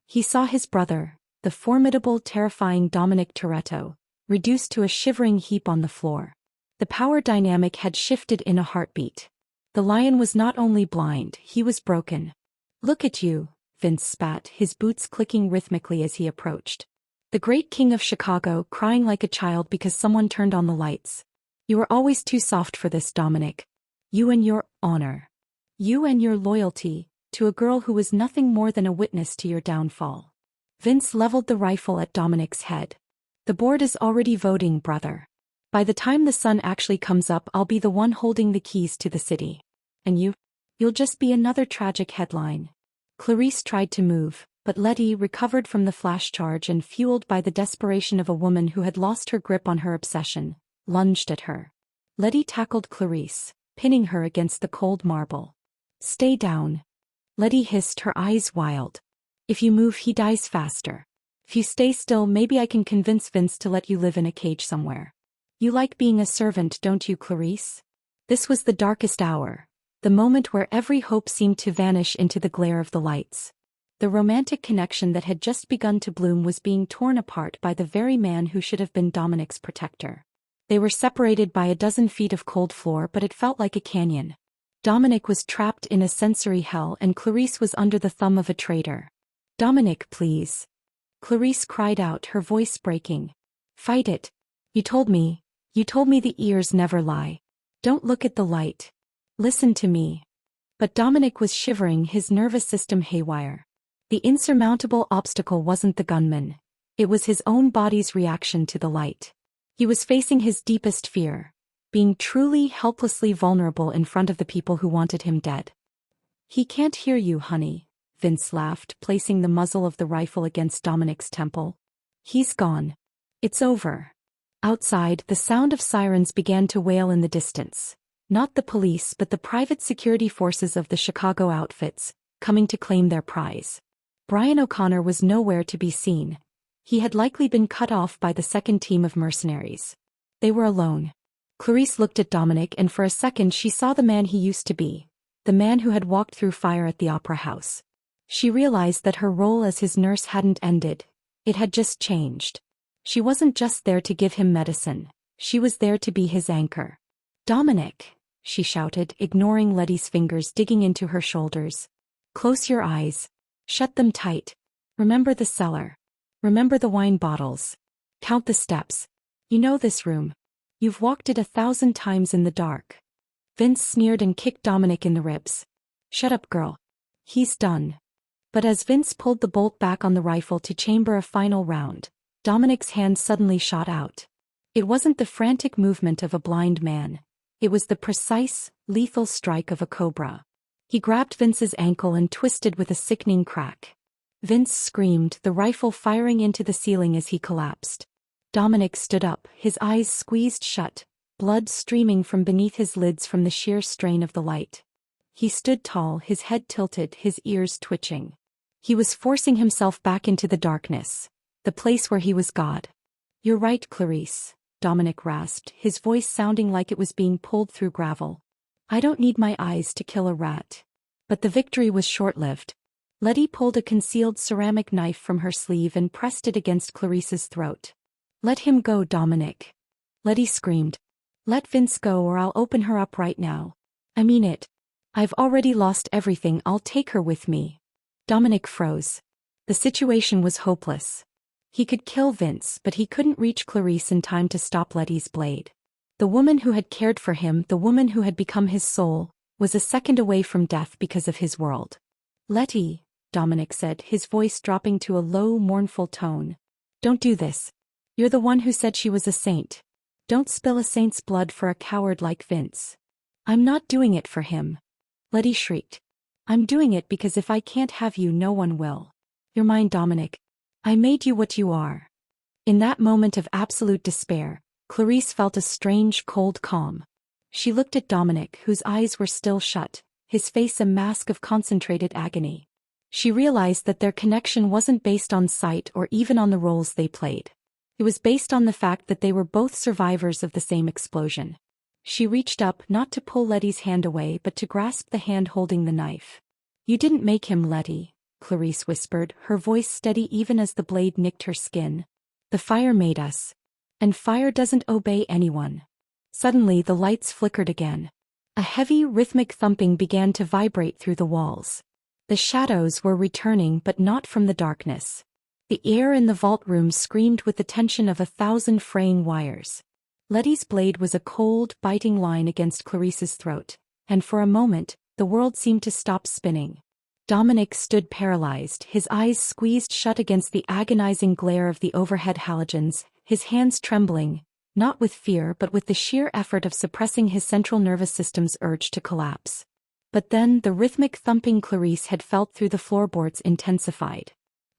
He saw his brother, the formidable, terrifying Dominic Toretto, reduced to a shivering heap on the floor. The power dynamic had shifted in a heartbeat. The lion was not only blind, he was broken. "Look at you," Vince spat, his boots clicking rhythmically as he approached. "The great king of Chicago, crying like a child because someone turned on the lights. You were always too soft for this, Dominic. You and your honor. You and your loyalty, to a girl who was nothing more than a witness to your downfall." Vince leveled the rifle at Dominic's head. "The board is already voting, brother. By the time the sun actually comes up, I'll be the one holding the keys to the city. And you'll just be another tragic headline." Clarice tried to move, but Letty, recovered from the flash charge and fueled by the desperation of a woman who had lost her grip on her obsession, lunged at her. Letty tackled Clarice, pinning her against the cold marble. "Stay down." Letty hissed, her eyes wild. "If you move, he dies faster. If you stay still, maybe I can convince Vince to let you live in a cage somewhere. You like being a servant, don't you, Clarice?" This was the darkest hour, the moment where every hope seemed to vanish into the glare of the lights. The romantic connection that had just begun to bloom was being torn apart by the very man who should have been Dominic's protector. They were separated by a dozen feet of cold floor, but it felt like a canyon. Dominic was trapped in a sensory hell and Clarice was under the thumb of a traitor. "Dominic, please." Clarice cried out, her voice breaking. "Fight it. You told me the ears never lie. Don't look at the light. Listen to me." But Dominic was shivering, his nervous system haywire. The insurmountable obstacle wasn't the gunman. It was his own body's reaction to the light. He was facing his deepest fear, being truly, helplessly vulnerable in front of the people who wanted him dead. "He can't hear you, honey," Vince laughed, placing the muzzle of the rifle against Dominic's temple. "He's gone. It's over." Outside, the sound of sirens began to wail in the distance. Not the police but the private security forces of the Chicago outfits, coming to claim their prize. Brian O'Connor was nowhere to be seen. He had likely been cut off by the second team of mercenaries. They were alone. Clarice looked at Dominic and for a second she saw the man he used to be, the man who had walked through fire at the Opera House. She realized that her role as his nurse hadn't ended, it had just changed. She wasn't just there to give him medicine, she was there to be his anchor. "Dominic," she shouted, ignoring Letty's fingers digging into her shoulders. "Close your eyes. Shut them tight. Remember the cellar. Remember the wine bottles. Count the steps. You know this room. You've walked it 1,000 times in the dark." Vince sneered and kicked Dominic in the ribs. "Shut up, girl. He's done." But as Vince pulled the bolt back on the rifle to chamber a final round, Dominic's hand suddenly shot out. It wasn't the frantic movement of a blind man. It was the precise, lethal strike of a cobra. He grabbed Vince's ankle and twisted with a sickening crack. Vince screamed, the rifle firing into the ceiling as he collapsed. Dominic stood up, his eyes squeezed shut, blood streaming from beneath his lids from the sheer strain of the light. He stood tall, his head tilted, his ears twitching. He was forcing himself back into the darkness, the place where he was God. "You're right, Clarice," Dominic rasped, his voice sounding like it was being pulled through gravel. "I don't need my eyes to kill a rat." But the victory was short-lived. Letty pulled a concealed ceramic knife from her sleeve and pressed it against Clarice's throat. "Let him go, Dominic." Letty screamed. "Let Vince go or I'll open her up right now. I mean it. I've already lost everything, I'll take her with me." Dominic froze. The situation was hopeless. He could kill Vince, but he couldn't reach Clarice in time to stop Letty's blade. The woman who had cared for him, the woman who had become his soul, was a second away from death because of his world. "Letty," Dominic said, his voice dropping to a low, mournful tone. "Don't do this. You're the one who said she was a saint. Don't spill a saint's blood for a coward like Vince." "I'm not doing it for him," Letty shrieked. "I'm doing it because if I can't have you, no one will. You're mine, Dominic. I made you what you are." In that moment of absolute despair, Clarice felt a strange, cold calm. She looked at Dominic, whose eyes were still shut, his face a mask of concentrated agony. She realized that their connection wasn't based on sight or even on the roles they played. It was based on the fact that they were both survivors of the same explosion. She reached up, not to pull Letty's hand away but to grasp the hand holding the knife. "You didn't make him, Letty," Clarice whispered, her voice steady even as the blade nicked her skin. "The fire made us. And fire doesn't obey anyone." Suddenly the lights flickered again. A heavy, rhythmic thumping began to vibrate through the walls. The shadows were returning, but not from the darkness. The air in the vault room screamed with the tension of 1,000 fraying wires. Letty's blade was a cold, biting line against Clarice's throat, and for a moment, the world seemed to stop spinning. Dominic stood paralyzed, his eyes squeezed shut against the agonizing glare of the overhead halogens, his hands trembling, not with fear but with the sheer effort of suppressing his central nervous system's urge to collapse. But then the rhythmic thumping Clarice had felt through the floorboards intensified.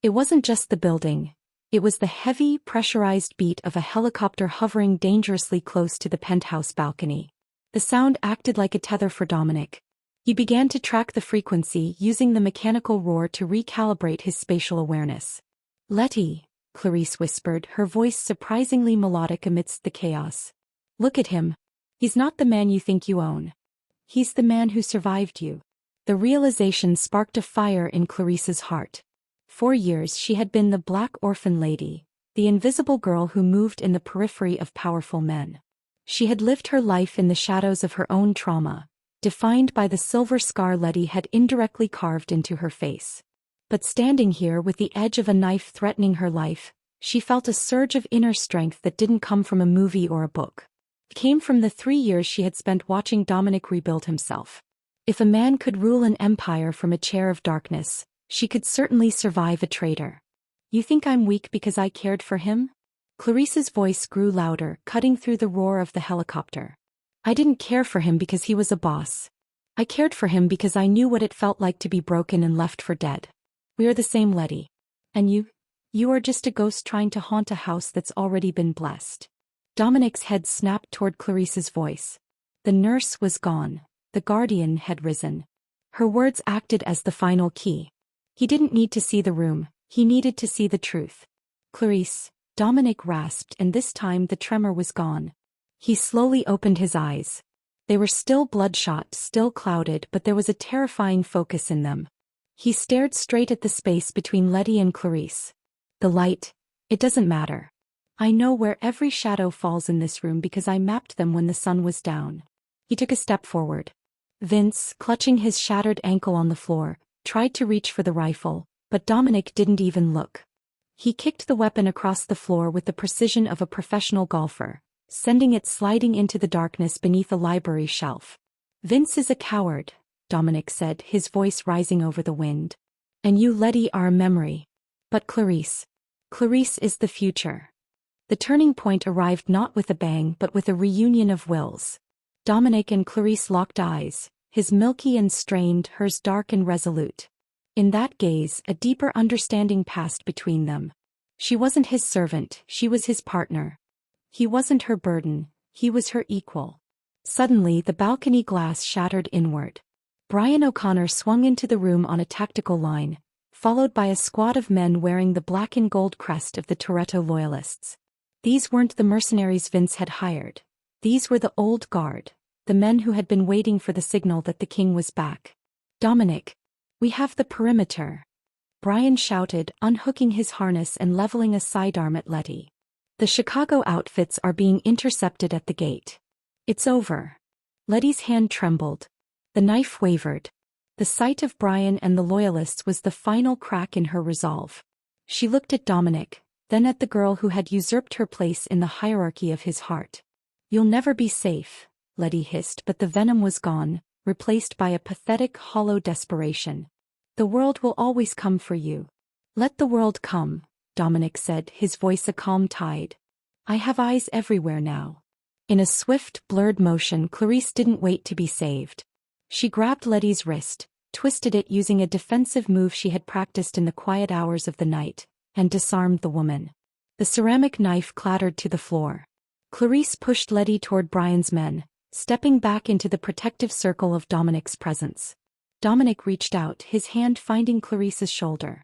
It wasn't just the building. It was the heavy, pressurized beat of a helicopter hovering dangerously close to the penthouse balcony. The sound acted like a tether for Dominic. He began to track the frequency, using the mechanical roar to recalibrate his spatial awareness. "Letty," Clarice whispered, her voice surprisingly melodic amidst the chaos. "Look at him. He's not the man you think you own. He's the man who survived you." The realization sparked a fire in Clarice's heart. For years she had been the black orphan lady, the invisible girl who moved in the periphery of powerful men. She had lived her life in the shadows of her own trauma, defined by the silver scar Letty had indirectly carved into her face. But standing here with the edge of a knife threatening her life, she felt a surge of inner strength that didn't come from a movie or a book. It came from the 3 years she had spent watching Dominic rebuild himself. If a man could rule an empire from a chair of darkness, she could certainly survive a traitor. "You think I'm weak because I cared for him?" Clarice's voice grew louder, cutting through the roar of the helicopter. "I didn't care for him because he was a boss. I cared for him because I knew what it felt like to be broken and left for dead. We are the same, Letty. And you are just a ghost trying to haunt a house that's already been blessed." Dominic's head snapped toward Clarice's voice. The nurse was gone. The guardian had risen. Her words acted as the final key. He didn't need to see the room, he needed to see the truth. "Clarice," Dominic rasped, and this time the tremor was gone. He slowly opened his eyes. They were still bloodshot, still clouded, but there was a terrifying focus in them. He stared straight at the space between Letty and Clarice. "The light. It doesn't matter. I know where every shadow falls in this room because I mapped them when the sun was down." He took a step forward. Vince, clutching his shattered ankle on the floor, tried to reach for the rifle, but Dominic didn't even look. He kicked the weapon across the floor with the precision of a professional golfer, sending it sliding into the darkness beneath a library shelf. "Vince is a coward," Dominic said, his voice rising over the wind. "And you, Letty, are a memory. But Clarice is the future." The turning point arrived not with a bang but with a reunion of wills. Dominic and Clarice locked eyes, his milky and strained, hers dark and resolute. In that gaze, a deeper understanding passed between them. She wasn't his servant, she was his partner. He wasn't her burden, he was her equal. Suddenly the balcony glass shattered inward. Brian O'Connor swung into the room on a tactical line, followed by a squad of men wearing the black and gold crest of the Toretto Loyalists. These weren't the mercenaries Vince had hired. These were the old guard, the men who had been waiting for the signal that the king was back. "Dominic, we have the perimeter," Brian shouted, unhooking his harness and leveling a sidearm at Letty. "The Chicago outfits are being intercepted at the gate. It's over." Letty's hand trembled. The knife wavered. The sight of Brian and the Loyalists was the final crack in her resolve. She looked at Dominic, then at the girl who had usurped her place in the hierarchy of his heart. "You'll never be safe," Letty hissed, but the venom was gone, replaced by a pathetic, hollow desperation. "The world will always come for you." "Let the world come," Dominic said, his voice a calm tide. "I have eyes everywhere now." In a swift, blurred motion, Clarice didn't wait to be saved. She grabbed Letty's wrist, twisted it using a defensive move she had practiced in the quiet hours of the night, and disarmed the woman. The ceramic knife clattered to the floor. Clarice pushed Letty toward Brian's men, stepping back into the protective circle of Dominic's presence. Dominic reached out, his hand finding Clarice's shoulder.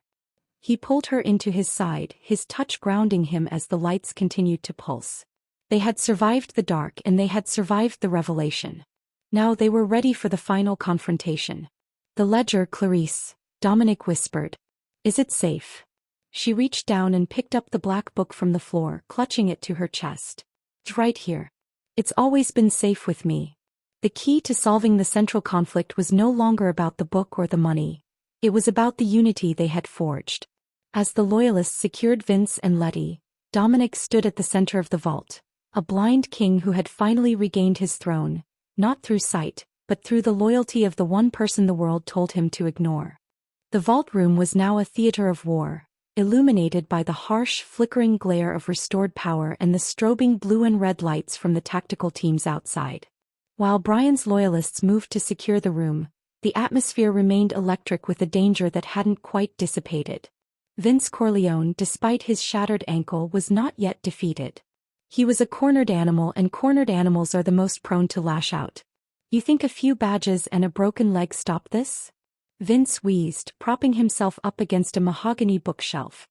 He pulled her into his side, his touch grounding him as the lights continued to pulse. They had survived the dark and they had survived the revelation. Now they were ready for the final confrontation. "The ledger, Clarice," Dominic whispered. "Is it safe?" She reached down and picked up the black book from the floor, clutching it to her chest. "It's right here. It's always been safe with me." The key to solving the central conflict was no longer about the book or the money. It was about the unity they had forged. As the Loyalists secured Vince and Letty, Dominic stood at the center of the vault, a blind king who had finally regained his throne, not through sight, but through the loyalty of the one person the world told him to ignore. The vault room was now a theater of war, illuminated by the harsh, flickering glare of restored power and the strobing blue and red lights from the tactical teams outside. While Brian's Loyalists moved to secure the room, the atmosphere remained electric with a danger that hadn't quite dissipated. Vince Corleone, despite his shattered ankle, was not yet defeated. He was a cornered animal, and cornered animals are the most prone to lash out. "You think a few badges and a broken leg stop this?" Vince wheezed, propping himself up against a mahogany bookshelf.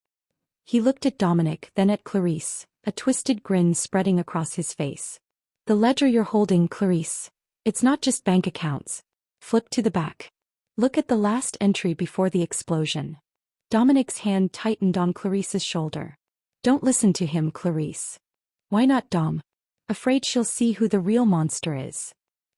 He looked at Dominic, then at Clarice, a twisted grin spreading across his face. "The ledger you're holding, Clarice. It's not just bank accounts. Flip to the back. Look at the last entry before the explosion." Dominic's hand tightened on Clarice's shoulder. "Don't listen to him, Clarice." "Why not, Dom?" "Afraid she'll see who the real monster is."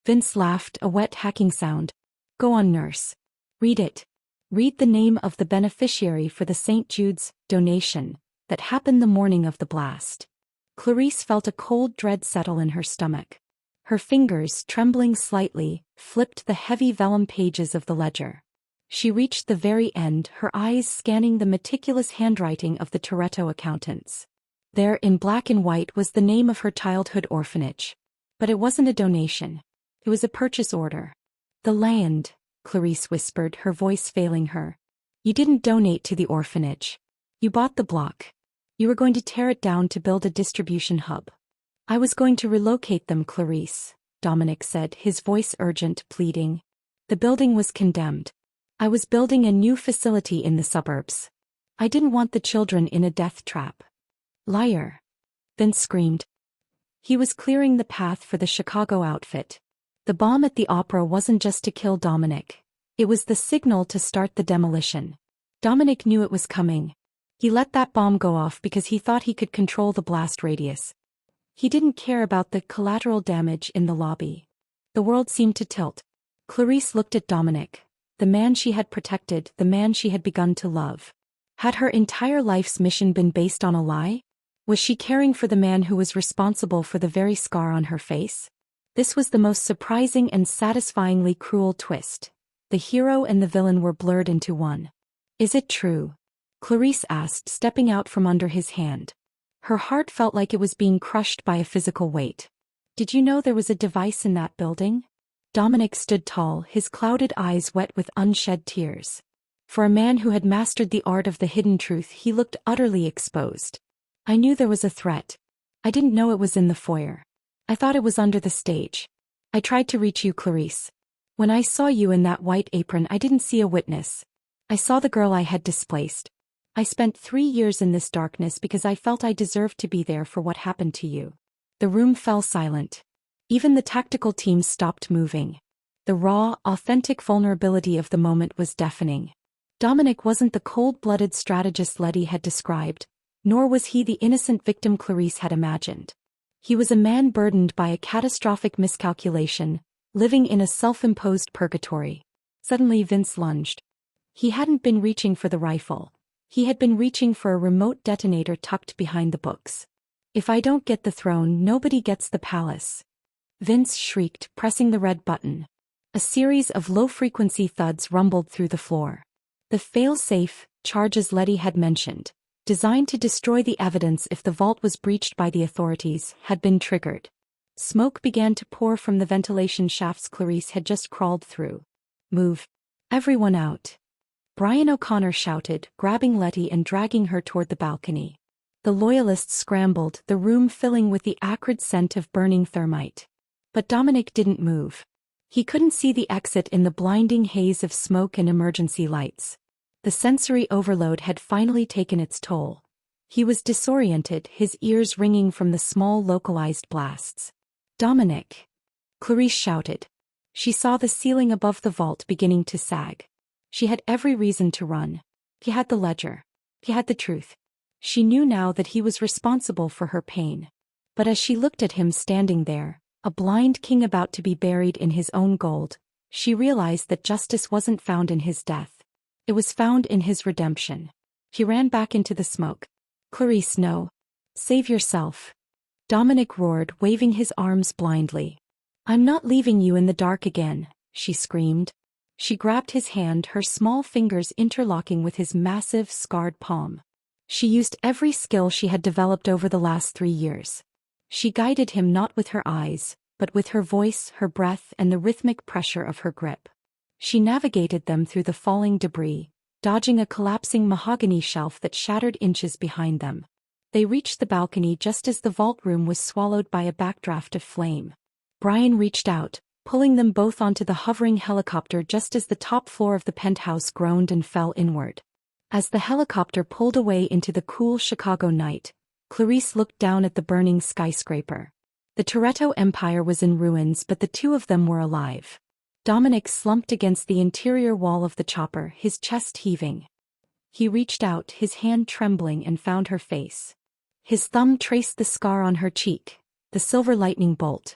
Vince laughed, a wet hacking sound. "Go on, nurse. Read it. Read the name of the beneficiary for the St. Jude's donation that happened the morning of the blast." Clarice felt a cold dread settle in her stomach. Her fingers, trembling slightly, flipped the heavy vellum pages of the ledger. She reached the very end, her eyes scanning the meticulous handwriting of the Toretto accountants. There, in black and white, was the name of her childhood orphanage. But it wasn't a donation. It was a purchase order. "The land," Clarice whispered, her voice failing her. "You didn't donate to the orphanage. You bought the block. You were going to tear it down to build a distribution hub." "I was going to relocate them, Clarice," Dominic said, his voice urgent, pleading. "The building was condemned. I was building a new facility in the suburbs. I didn't want the children in a death trap." "Liar!" Vince screamed. He was clearing the path for the Chicago outfit. The bomb at the opera wasn't just to kill Dominic. It was the signal to start the demolition. Dominic knew it was coming. He let that bomb go off because he thought he could control the blast radius. He didn't care about the collateral damage in the lobby. The world seemed to tilt. Clarice looked at Dominic, the man she had protected, the man she had begun to love. Had her entire life's mission been based on a lie? Was she caring for the man who was responsible for the very scar on her face? This was the most surprising and satisfyingly cruel twist. The hero and the villain were blurred into one. "Is it true?" Clarice asked, stepping out from under his hand. Her heart felt like it was being crushed by a physical weight. Did you know there was a device in that building? Dominic stood tall, his clouded eyes wet with unshed tears. For a man who had mastered the art of the hidden truth, he looked utterly exposed. I knew there was a threat. I didn't know it was in the foyer. I thought it was under the stage. I tried to reach you, Clarice. When I saw you in that white apron, I didn't see a witness. I saw the girl I had displaced. I spent 3 years in this darkness because I felt I deserved to be there for what happened to you. The room fell silent. Even the tactical teams stopped moving. The raw, authentic vulnerability of the moment was deafening. Dominic wasn't the cold-blooded strategist Letty had described, nor was he the innocent victim Clarice had imagined. He was a man burdened by a catastrophic miscalculation, living in a self-imposed purgatory. Suddenly Vince lunged. He hadn't been reaching for the rifle. He had been reaching for a remote detonator tucked behind the books. If I don't get the throne, nobody gets the palace. Vince shrieked, pressing the red button. A series of low-frequency thuds rumbled through the floor. The fail-safe, charges Letty had mentioned, designed to destroy the evidence if the vault was breached by the authorities, had been triggered. Smoke began to pour from the ventilation shafts Clarice had just crawled through. Move. Everyone out. Brian O'Connor shouted, grabbing Letty and dragging her toward the balcony. The loyalists scrambled, the room filling with the acrid scent of burning thermite. But Dominic didn't move. He couldn't see the exit in the blinding haze of smoke and emergency lights. The sensory overload had finally taken its toll. He was disoriented, his ears ringing from the small localized blasts. Dominic! Clarice shouted. She saw the ceiling above the vault beginning to sag. She had every reason to run. He had the ledger. He had the truth. She knew now that he was responsible for her pain. But as she looked at him standing there, a blind king about to be buried in his own gold, she realized that justice wasn't found in his death. It was found in his redemption. He ran back into the smoke. Clarice, no. Save yourself. Dominic roared, waving his arms blindly. I'm not leaving you in the dark again, she screamed. She grabbed his hand, her small fingers interlocking with his massive, scarred palm. She used every skill she had developed over the last 3 years. She guided him not with her eyes, but with her voice, her breath, and the rhythmic pressure of her grip. She navigated them through the falling debris, dodging a collapsing mahogany shelf that shattered inches behind them. They reached the balcony just as the vault room was swallowed by a backdraft of flame. Brian reached out, pulling them both onto the hovering helicopter just as the top floor of the penthouse groaned and fell inward. As the helicopter pulled away into the cool Chicago night, Clarice looked down at the burning skyscraper. The Toretto Empire was in ruins, but the two of them were alive. Dominic slumped against the interior wall of the chopper, his chest heaving. He reached out, his hand trembling, and found her face. His thumb traced the scar on her cheek, the silver lightning bolt.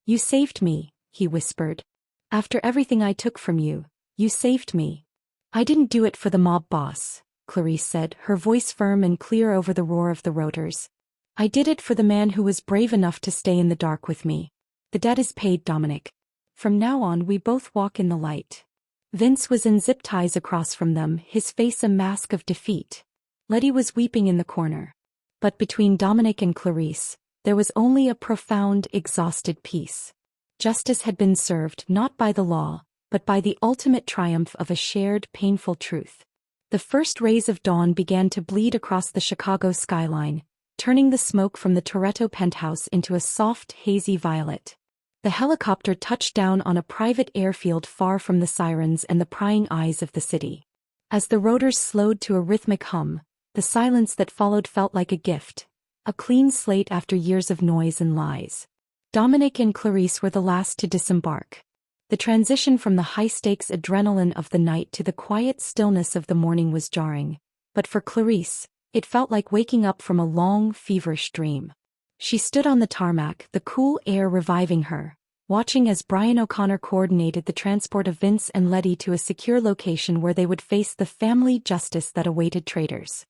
You saved me, he whispered. After everything I took from you, you saved me. I didn't do it for the mob boss, Clarice said, her voice firm and clear over the roar of the rotors. I did it for the man who was brave enough to stay in the dark with me. The debt is paid, Dominic. From now on we both walk in the light. Vince was in zip ties across from them, his face a mask of defeat. Letty was weeping in the corner. But between Dominic and Clarice, there was only a profound, exhausted peace. Justice had been served not by the law, but by the ultimate triumph of a shared, painful truth. The first rays of dawn began to bleed across the Chicago skyline, turning the smoke from the Toretto penthouse into a soft, hazy violet. The helicopter touched down on a private airfield far from the sirens and the prying eyes of the city. As the rotors slowed to a rhythmic hum, the silence that followed felt like a gift, a clean slate after years of noise and lies. Dominic and Clarice were the last to disembark. The transition from the high-stakes adrenaline of the night to the quiet stillness of the morning was jarring, but for Clarice, it felt like waking up from a long, feverish dream. She stood on the tarmac, the cool air reviving her, watching as Brian O'Connor coordinated the transport of Vince and Letty to a secure location where they would face the family justice that awaited traitors.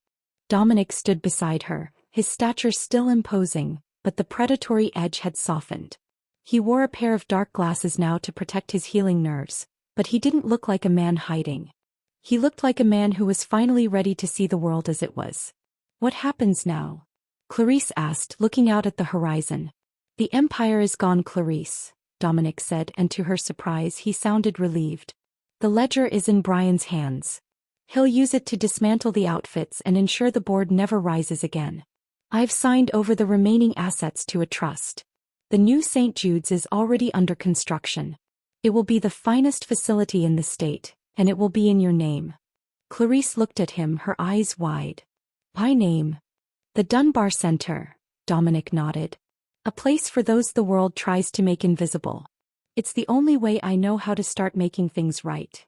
Dominic stood beside her, his stature still imposing, but the predatory edge had softened. He wore a pair of dark glasses now to protect his healing nerves, but he didn't look like a man hiding. He looked like a man who was finally ready to see the world as it was. What happens now? Clarice asked, looking out at the horizon. The Empire is gone, Clarice, Dominic said, and to her surprise he sounded relieved. The ledger is in Brian's hands. He'll use it to dismantle the outfits and ensure the board never rises again. I've signed over the remaining assets to a trust. The new St. Jude's is already under construction. It will be the finest facility in the state, and it will be in your name. Clarice looked at him, her eyes wide. My name? The Dunbar Center, Dominic nodded. A place for those the world tries to make invisible. It's the only way I know how to start making things right.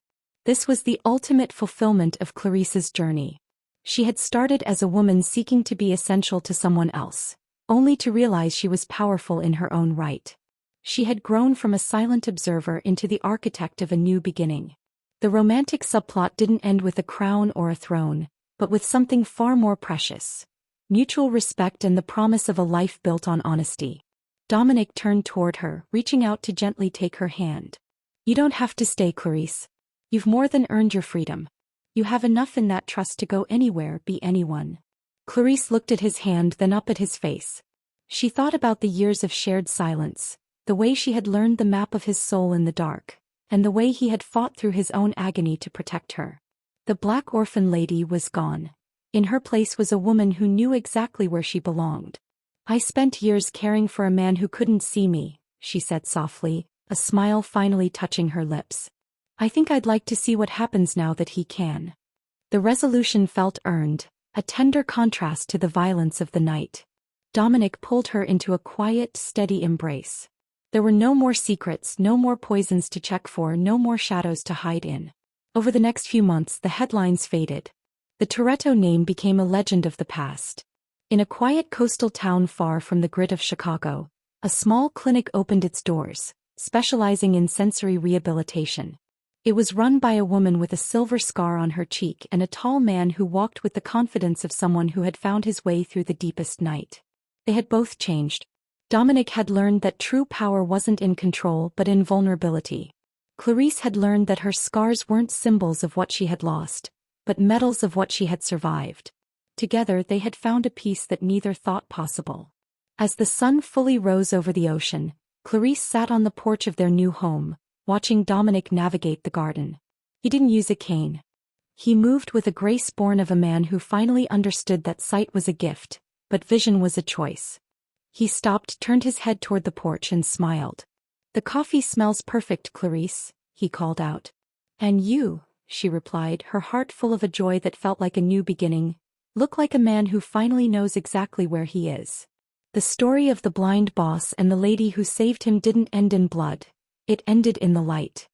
This was the ultimate fulfillment of Clarice's journey. She had started as a woman seeking to be essential to someone else, only to realize she was powerful in her own right. She had grown from a silent observer into the architect of a new beginning. The romantic subplot didn't end with a crown or a throne, but with something far more precious. Mutual respect and the promise of a life built on honesty. Dominic turned toward her, reaching out to gently take her hand. You don't have to stay, Clarice. You've more than earned your freedom. You have enough in that trust to go anywhere, be anyone. Clarice looked at his hand, then up at his face. She thought about the years of shared silence, the way she had learned the map of his soul in the dark, and the way he had fought through his own agony to protect her. The black orphan lady was gone. In her place was a woman who knew exactly where she belonged. I spent years caring for a man who couldn't see me, she said softly, a smile finally touching her lips. I think I'd like to see what happens now that he can. The resolution felt earned, a tender contrast to the violence of the night. Dominic pulled her into a quiet, steady embrace. There were no more secrets, no more poisons to check for, no more shadows to hide in. Over the next few months the headlines faded. The Toretto name became a legend of the past. In a quiet coastal town far from the grid of Chicago, a small clinic opened its doors, specializing in sensory rehabilitation. It was run by a woman with a silver scar on her cheek and a tall man who walked with the confidence of someone who had found his way through the deepest night. They had both changed. Dominic had learned that true power wasn't in control but in vulnerability. Clarice had learned that her scars weren't symbols of what she had lost, but medals of what she had survived. Together they had found a peace that neither thought possible. As the sun fully rose over the ocean, Clarice sat on the porch of their new home, watching Dominic navigate the garden. He didn't use a cane. He moved with a grace born of a man who finally understood that sight was a gift, but vision was a choice. He stopped, turned his head toward the porch and smiled. The coffee smells perfect, Clarice, he called out. And you, she replied, her heart full of a joy that felt like a new beginning, look like a man who finally knows exactly where he is. The story of the blind boss and the lady who saved him didn't end in blood. It ended in the light.